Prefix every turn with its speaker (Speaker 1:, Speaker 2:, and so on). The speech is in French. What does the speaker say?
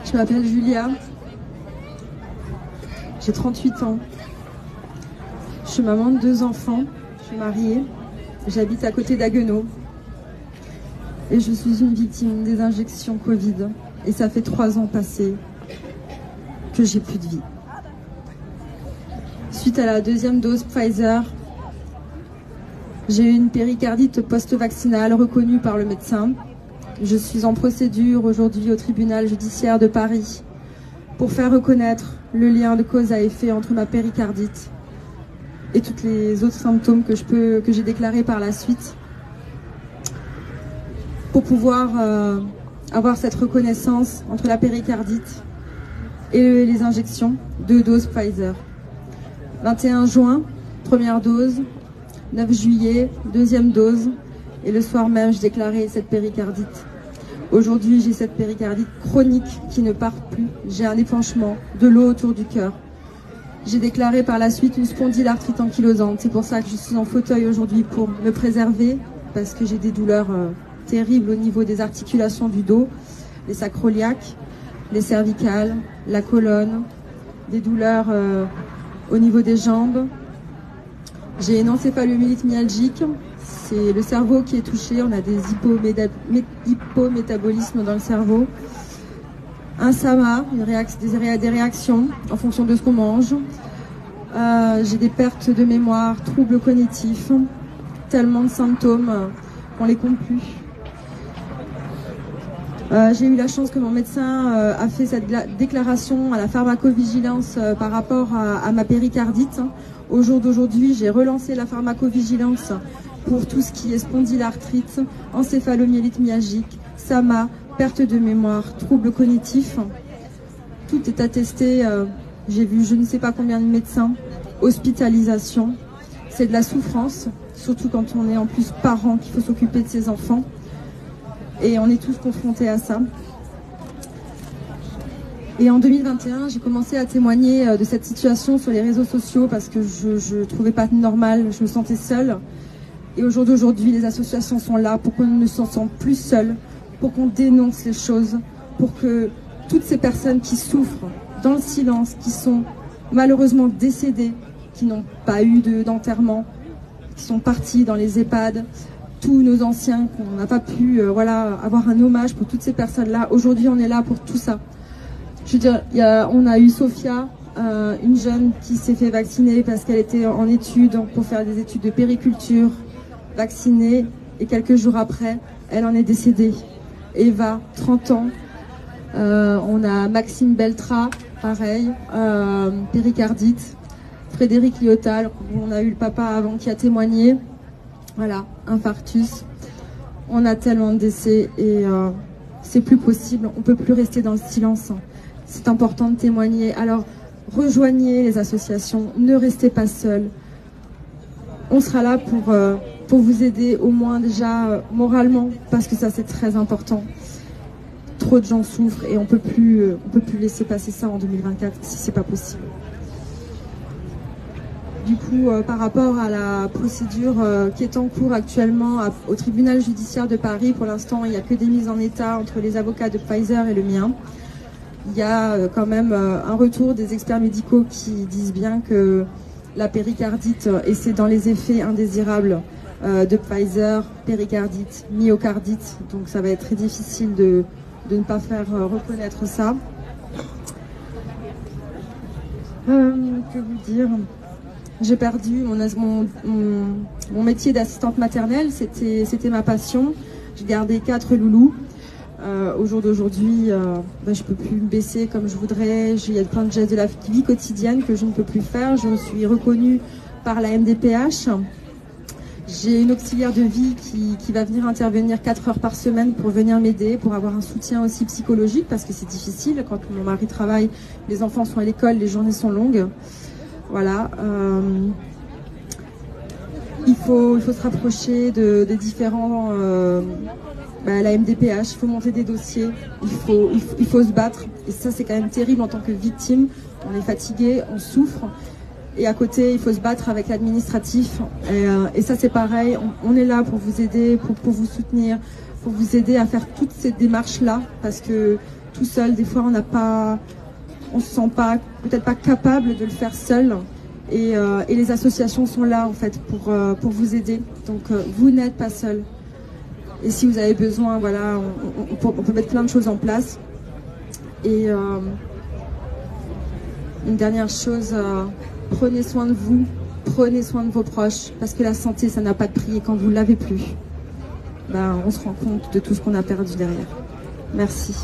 Speaker 1: Je m'appelle Julia, j'ai 38 ans, je suis maman de 2 enfants, je suis mariée, j'habite à côté d'Haguenau et je suis une victime des injections Covid et ça fait 3 ans passés que j'ai plus de vie. Suite à la 2e dose Pfizer, j'ai eu une péricardite post-vaccinale reconnue par le médecin. Je suis en procédure aujourd'hui au tribunal judiciaire de Paris pour faire reconnaître le lien de cause à effet entre ma péricardite et tous les autres symptômes que j'ai déclarés par la suite pour pouvoir avoir cette reconnaissance entre la péricardite et les injections de doses Pfizer. 21 juin, première dose, 9 juillet, 2e dose, et le soir même, je déclarais cette péricardite. Aujourd'hui, j'ai cette péricardite chronique qui ne part plus. J'ai un épanchement, de l'eau autour du cœur. J'ai déclaré par la suite une spondylarthrite ankylosante. C'est pour ça que je suis en fauteuil aujourd'hui pour me préserver, parce que j'ai des douleurs terribles au niveau des articulations du dos, les sacroiliaques, les cervicales, la colonne, des douleurs au niveau des jambes. J'ai une encéphalomyélite myalgique, c'est le cerveau qui est touché, on a des hypométabolismes dans le cerveau. Un SAMA, des réactions en fonction de ce qu'on mange. J'ai des pertes de mémoire, troubles cognitifs, tellement de symptômes qu'on les compte plus. J'ai eu la chance que mon médecin a fait cette déclaration à la pharmacovigilance par rapport à ma péricardite. Au jour d'aujourd'hui, j'ai relancé la pharmacovigilance pour tout ce qui est spondylarthrite, encéphalomyélite myalgique, SAMA, perte de mémoire, troubles cognitifs. Tout est attesté. J'ai vu je ne sais pas combien de médecins, hospitalisation. C'est de la souffrance, surtout quand on est en plus parent, qu'il faut s'occuper de ses enfants. Et on est tous confrontés à ça. Et en 2021, j'ai commencé à témoigner de cette situation sur les réseaux sociaux parce que je ne trouvais pas normal, je me sentais seule. Et au jour d'aujourd'hui, les associations sont là pour qu'on ne se sente plus seul, pour qu'on dénonce les choses, pour que toutes ces personnes qui souffrent dans le silence, qui sont malheureusement décédées, qui n'ont pas eu d'enterrement, qui sont partis dans les EHPAD, tous nos anciens qu'on n'a pas pu avoir un hommage pour toutes ces personnes-là. Aujourd'hui, on est là pour tout ça. Je veux dire, on a eu Sophia, une jeune qui s'est fait vacciner parce qu'elle était en études pour faire des études de périculture, vaccinée, et quelques jours après, elle en est décédée. Eva, 30 ans. On a Maxime Beltra, pareil, péricardite. Frédéric Liotal, on a eu le papa avant qui a témoigné. Voilà, infarctus. On a tellement de décès et c'est plus possible. On ne peut plus rester dans le silence. C'est important de témoigner. Alors, rejoignez les associations. Ne restez pas seuls. On sera là pour vous aider, au moins déjà moralement, parce que ça, c'est très important. Trop de gens souffrent et on peut plus laisser passer ça en 2024 si c'est pas possible. Du coup, par rapport à la procédure qui est en cours actuellement au tribunal judiciaire de Paris, pour l'instant, il n'y a que des mises en état entre les avocats de Pfizer et le mien. Il y a quand même un retour des experts médicaux qui disent bien que la péricardite, et c'est dans les effets indésirables de Pfizer, péricardite, myocardite, donc ça va être très difficile de ne pas faire reconnaître ça. Que vous dire ? J'ai perdu mon métier d'assistante maternelle, c'était ma passion. J'ai gardé 4 loulous. Au jour d'aujourd'hui, je ne peux plus me baisser comme je voudrais. Il y a plein de gestes de la vie quotidienne que je ne peux plus faire. Je suis reconnue par la MDPH. J'ai une auxiliaire de vie qui va venir intervenir 4 heures par semaine pour venir m'aider, pour avoir un soutien aussi psychologique, parce que c'est difficile quand mon mari travaille, les enfants sont à l'école, les journées sont longues. Voilà. Il faut se rapprocher des différents... la MDPH, il faut monter des dossiers, il faut se battre. Et ça, c'est quand même terrible en tant que victime. On est fatigué, on souffre. Et à côté, il faut se battre avec l'administratif. Et ça, c'est pareil. On est là pour vous aider, pour vous soutenir, pour vous aider à faire toutes ces démarches-là. Parce que tout seul. Des fois, on se sent pas, peut-être pas capable de le faire seul. Et les associations sont là en fait pour vous aider. Donc vous n'êtes pas seul. Et si vous avez besoin, voilà, on peut mettre plein de choses en place. Et une dernière chose, prenez soin de vous, prenez soin de vos proches, parce que la santé, ça n'a pas de prix. Et quand vous ne l'avez plus, ben, on se rend compte de tout ce qu'on a perdu derrière. Merci.